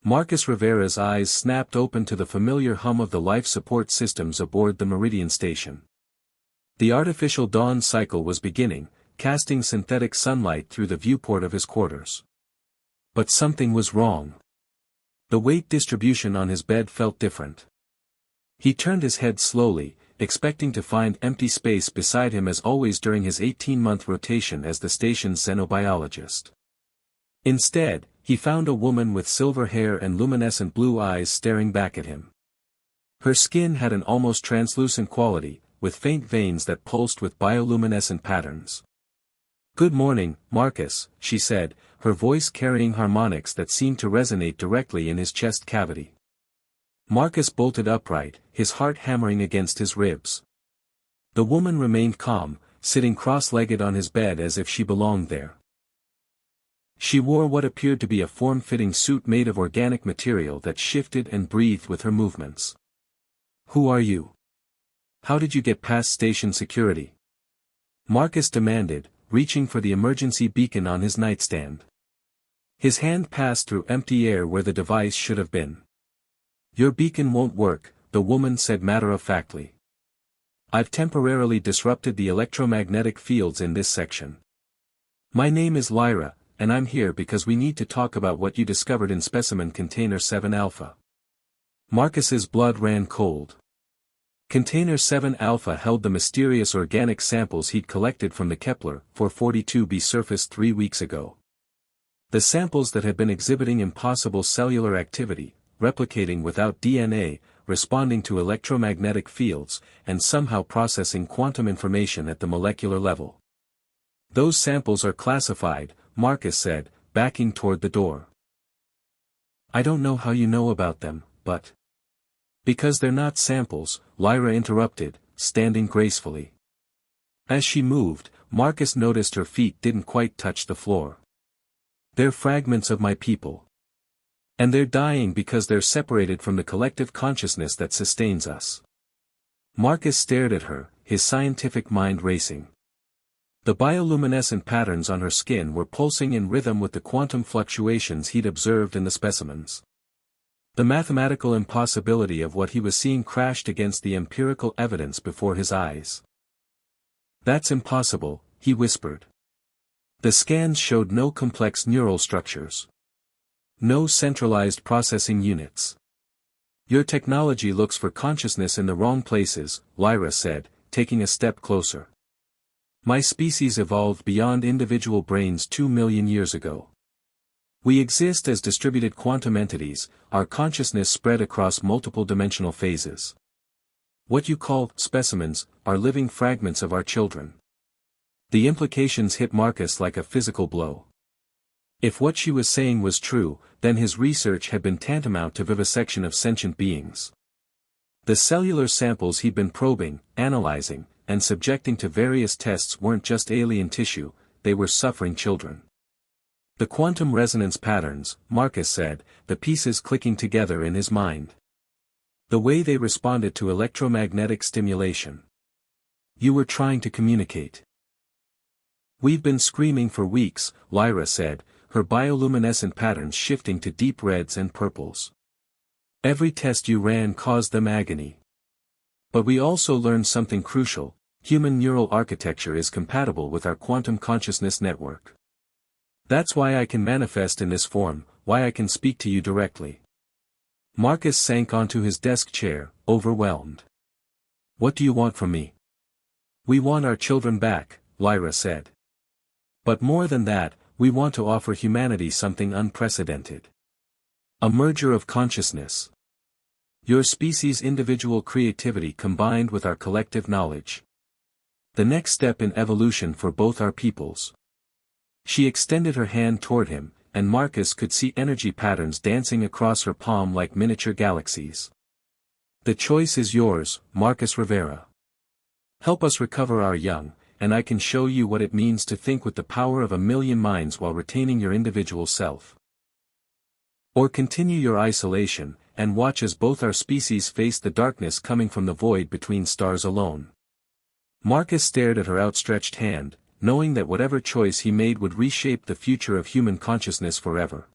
Marcus Rivera's eyes snapped open to the familiar hum of the life support systems aboard the Meridian station. The artificial dawn cycle was beginning, casting synthetic sunlight through the viewport of his quarters. But something was wrong. The weight distribution on his bed felt different. He turned his head slowly, expecting to find empty space beside him as always during his 18-month rotation as the station's xenobiologist. Instead, he found a woman with silver hair and luminescent blue eyes staring back at him. Her skin had an almost translucent quality, with faint veins that pulsed with bioluminescent patterns. "Good morning, Marcus," she said, her voice carrying harmonics that seemed to resonate directly in his chest cavity. Marcus bolted upright, his heart hammering against his ribs. The woman remained calm, sitting cross-legged on his bed as if she belonged there. She wore what appeared to be a form-fitting suit made of organic material that shifted and breathed with her movements. "Who are you? How did you get past station security?" Marcus demanded, reaching for the emergency beacon on his nightstand. His hand passed through empty air where the device should have been. "Your beacon won't work," the woman said matter-of-factly. "I've temporarily disrupted the electromagnetic fields in this section. My name is Lyra, and I'm here because we need to talk about what you discovered in specimen Container 7 Alpha." Marcus's blood ran cold. Container 7 Alpha held the mysterious organic samples he'd collected from the Kepler 442b surface 3 weeks ago. The samples that had been exhibiting impossible cellular activity, replicating without DNA, responding to electromagnetic fields, and somehow processing quantum information at the molecular level. "Those samples are classified," Marcus said, backing toward the door. "I don't know how you know about them, but—" "Because they're not samples," Lyra interrupted, standing gracefully. As she moved, Marcus noticed her feet didn't quite touch the floor. "They're fragments of my people. And they're dying because they're separated from the collective consciousness that sustains us." Marcus stared at her, his scientific mind racing. The bioluminescent patterns on her skin were pulsing in rhythm with the quantum fluctuations he'd observed in the specimens. The mathematical impossibility of what he was seeing crashed against the empirical evidence before his eyes. "That's impossible," he whispered. "The scans showed no complex neural structures. No centralized processing units. Your technology looks for consciousness in the wrong places," Lyra said, taking a step closer. "My species evolved beyond individual brains 2 million years ago. We exist as distributed quantum entities, our consciousness spread across multiple dimensional phases. What you call specimens are living fragments of our children." The implications hit Marcus like a physical blow. If what she was saying was true, then his research had been tantamount to vivisection of sentient beings. The cellular samples he'd been probing, analyzing, and subjecting to various tests weren't just alien tissue, they were suffering children. "The quantum resonance patterns," Marcus said, the pieces clicking together in his mind. "The way they responded to electromagnetic stimulation. You were trying to communicate." "We've been screaming for weeks," Lyra said, her bioluminescent patterns shifting to deep reds and purples. "Every test you ran caused them agony. But we also learned something crucial: human neural architecture is compatible with our quantum consciousness network. That's why I can manifest in this form, why I can speak to you directly." Marcus sank onto his desk chair, overwhelmed. "What do you want from me?" "We want our children back," Lyra said. "But more than that, we want to offer humanity something unprecedented. A merger of consciousness. Your species' individual creativity combined with our collective knowledge. The next step in evolution for both our peoples." She extended her hand toward him, and Marcus could see energy patterns dancing across her palm like miniature galaxies. "The choice is yours, Marcus Rivera. Help us recover our young, and I can show you what it means to think with the power of 1,000,000 minds while retaining your individual self. Or continue your isolation, and watch as both our species face the darkness coming from the void between stars alone." Marcus stared at her outstretched hand, knowing that whatever choice he made would reshape the future of human consciousness forever.